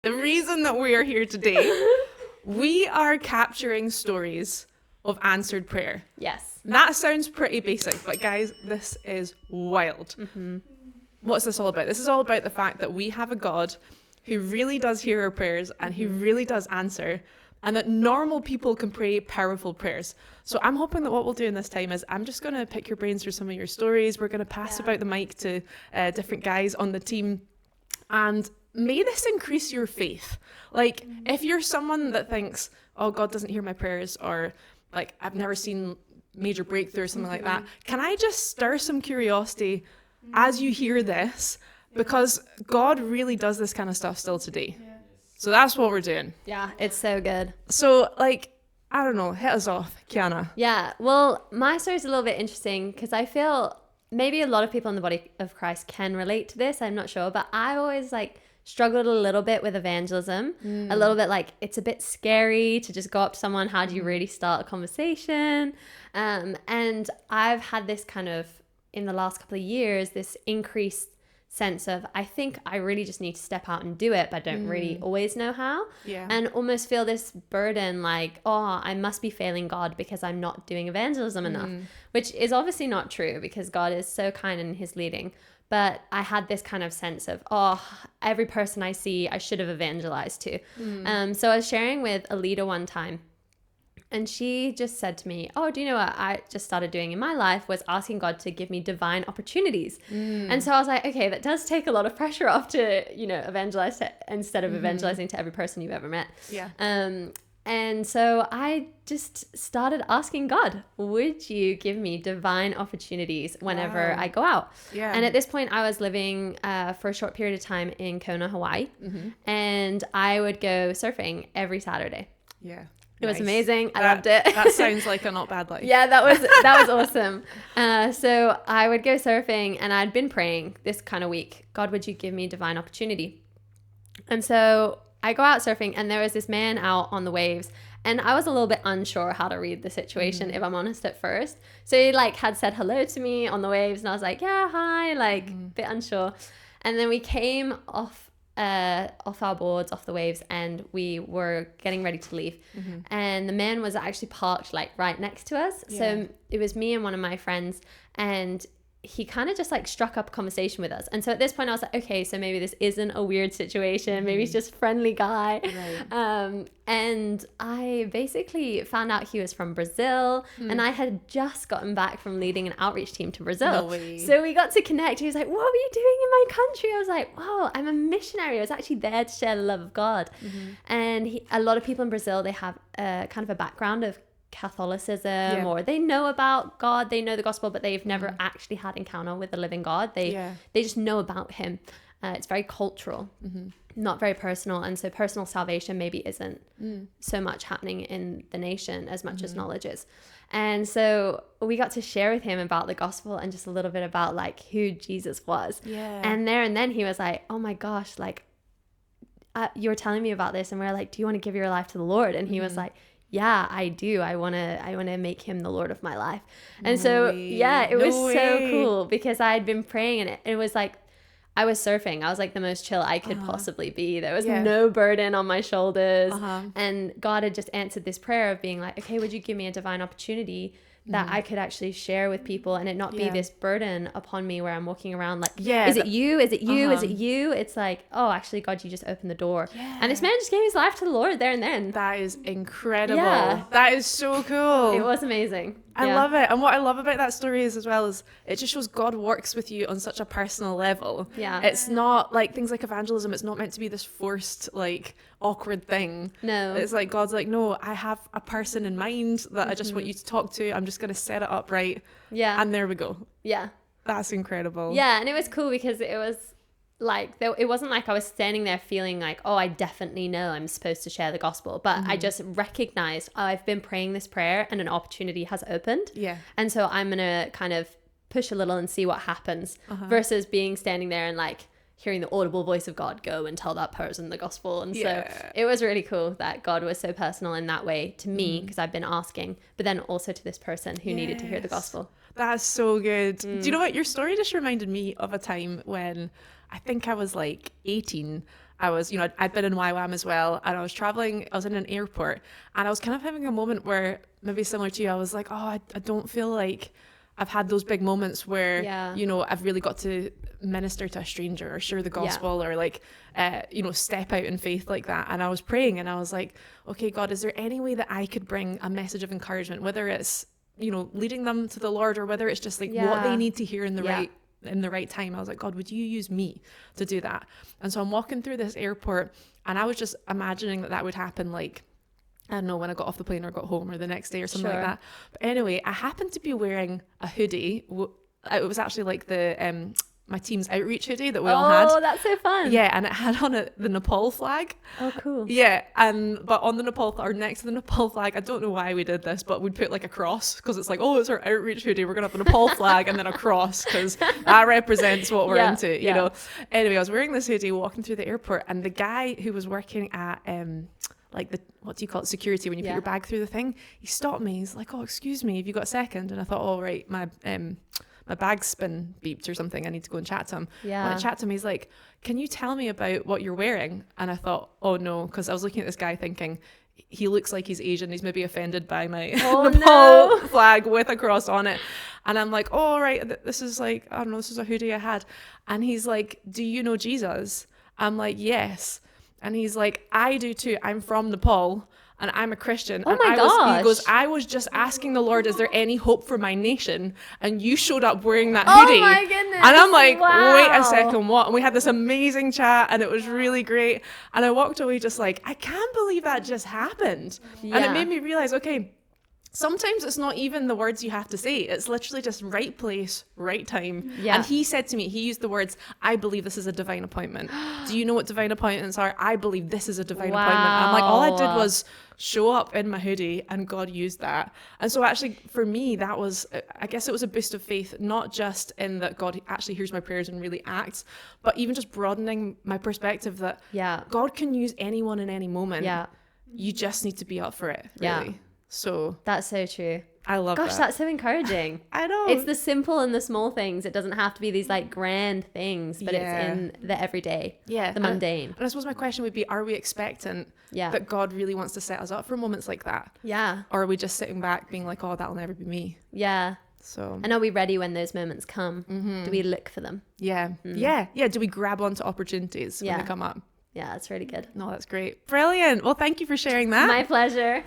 the reason that we are here today, we are capturing stories of answered prayer. Yes. That sounds pretty basic, but guys, this is wild. What's this all about? This is all about the fact that we have a God who really does hear our prayers and who really does answer, and that normal people can pray powerful prayers. So I'm hoping that what we'll do in this time is I'm just going to pick your brains through some of your stories. We're going to pass about the mic to different guys on the team, and may this increase your faith. Like, if you're someone that thinks, oh, God doesn't hear my prayers, or like, I've never seen major breakthrough or something like that, can I just stir some curiosity as you hear this? Because God really does this kind of stuff still today. So that's what we're doing. Yeah, it's so good. So, like, I don't know, hit us off, Kiyana. Yeah, well, my story is a little bit interesting because I feel maybe a lot of people in the body of Christ can relate to this. I'm not sure, but I always like struggled a little bit with evangelism. A little bit like it's a bit scary to just go up to someone. How do you really start a conversation? And I've had this kind of, in the last couple of years, this increased sense of, I think I really just need to step out and do it, but I don't really always know how. And almost feel this burden like, oh, I must be failing God because I'm not doing evangelism enough, which is obviously not true because God is so kind in his leading. But I had this kind of sense of, oh, every person I see, I should have evangelized to. So I was sharing with a leader one time, and she just said to me, oh, do you know what I just started doing in my life was asking God to give me divine opportunities. And so I was like, okay, that does take a lot of pressure off to, you know, evangelize instead of evangelizing to every person you've ever met. And so I just started asking God, would you give me divine opportunities whenever I go out? And at this point, I was living for a short period of time in Kona, Hawaii, and I would go surfing every Saturday. It was amazing. I loved it. That sounds like a not bad life. Yeah, that was awesome. So I would go surfing, and I'd been praying this kind of week, God, would you give me divine opportunity? And so I go out surfing, and there was this man out on the waves, and I was a little bit unsure how to read the situation, if I'm honest, at first. So he like had said hello to me on the waves, and I was like, yeah, hi, like bit unsure. And then we came off our boards, off the waves, and we were getting ready to leave. And the man was actually parked like right next to us. So it was me and one of my friends, and he kind of just like struck up a conversation with us. And so at this point I was like, okay, so maybe this isn't a weird situation. Maybe he's just a friendly guy. And I basically found out he was from Brazil, and I had just gotten back from leading an outreach team to Brazil. So we got to connect. He was like, what were you doing in my country? I was like, wow, I'm a missionary. I was actually there to share the love of God. And a lot of people in Brazil, they have kind of a background of Catholicism, or they know about God, they know the gospel, but they've never actually had encounter with the living God. They just know about him. It's very cultural, not very personal, and so personal salvation maybe isn't so much happening in the nation as much as knowledge is. And so we got to share with him about the gospel and just a little bit about like who Jesus was. And then he was like, oh my gosh, like you were telling me about this, and we're like, do you want to give your life to the Lord? And he was like, yeah, I do. I want to make him the Lord of my life. And so, it was so cool because I'd been praying, and it was like, I was surfing. I was like the most chill I could possibly be. There was no burden on my shoulders. And God had just answered this prayer of being like, okay, would you give me a divine opportunity that I could actually share with people, and it not be this burden upon me where I'm walking around like, is it you? Is it you? Is it you? It's like, oh, actually, God, you just opened the door. And this man just gave his life to the Lord there and then. That is incredible. That is so cool. It was amazing. I love it. And what I love about that story is as well is it just shows God works with you on such a personal level. It's not like things like evangelism. It's not meant to be this forced, like awkward thing. No. It's like God's like, no, I have a person in mind that I just want you to talk to. I'm just going to set it up right. And there we go. That's incredible. And it was cool because it was like, it wasn't like I was standing there feeling like, oh, I definitely know I'm supposed to share the gospel, but I just recognized, oh, I've been praying this prayer and an opportunity has opened. And so I'm going to kind of push a little and see what happens versus being standing there and like hearing the audible voice of God, go and tell that person the gospel. And so it was really cool that God was so personal in that way to me, because I've been asking, but then also to this person who needed to hear the gospel. That's so good. Do you know what? Your story just reminded me of a time when I think I was like 18, I was, you know, I'd been in YWAM as well, and I was traveling, I was in an airport, and I was kind of having a moment where, maybe similar to you, I was like, oh, I don't feel like I've had those big moments where, you know, I've really got to minister to a stranger or share the gospel or like, you know, step out in faith like that. And I was praying and I was like, okay, God, is there any way that I could bring a message of encouragement, whether it's, you know, leading them to the Lord or whether it's just like what they need to hear in the right time. I was like, God, would you use me to do that? And so I'm walking through this airport and I was just imagining that would happen like, I don't know, when I got off the plane or got home or the next day or something like that. But anyway, I happened to be wearing a hoodie. It was actually like the my team's outreach hoodie that we all had. Oh, that's so fun. Yeah, and it had on it the Nepal flag. Oh, cool. Yeah, but on the Nepal, or next to the Nepal flag, I don't know why we did this, but we'd put like a cross because it's like, oh, it's our outreach hoodie. We're going to have the Nepal flag and then a cross because that represents what we're into, you know. Anyway, I was wearing this hoodie walking through the airport and the guy who was working at like the, what do you call it, security, when you put your bag through the thing, he stopped me. He's like, oh, excuse me, have you got a second? And I thought, oh, right, my bag's been beeped or something. I need to go and chat to him. When I chat to him, he's like, can you tell me about what you're wearing? And I thought, oh no, because I was looking at this guy thinking, he looks like he's Asian. He's maybe offended by my Nepal flag with a cross on it. And I'm like, oh, right, this is like, I don't know, this is a hoodie I had. And he's like, do you know Jesus? I'm like, yes. And he's like, I do too. I'm from Nepal and I'm a Christian. Oh and my gosh. He goes, I was just asking the Lord, is there any hope for my nation? And you showed up wearing that hoodie. Oh my goodness. And I'm like, wow. wait a second, what? And we had this amazing chat and it was really great. And I walked away just like, I can't believe that just happened. And it made me realize, okay, sometimes it's not even the words you have to say. It's literally just right place, right time. Yeah. And he said to me, he used the words, I believe this is a divine appointment. Do you know what divine appointments are? I believe this is a divine appointment. And I'm like, all I did was show up in my hoodie and God used that. And so actually for me, that was, I guess it was a boost of faith, not just in that God actually hears my prayers and really acts, but even just broadening my perspective that God can use anyone in any moment. Yeah. You just need to be up for it, really. Yeah. So that's so true. I love that. Gosh, that's so encouraging. I know. It's the simple and the small things. It doesn't have to be these like grand things, but it's in the everyday, the mundane. And I suppose my question would be, are we expectant that God really wants to set us up for moments like that? Yeah. Or are we just sitting back being like, oh, that'll never be me? Yeah. So. And are we ready when those moments come? Mm-hmm. Do we look for them? Yeah. Mm. Yeah. Do we grab onto opportunities when they come up? Yeah, that's really good. No, that's great. Brilliant. Well, thank you for sharing that. My pleasure.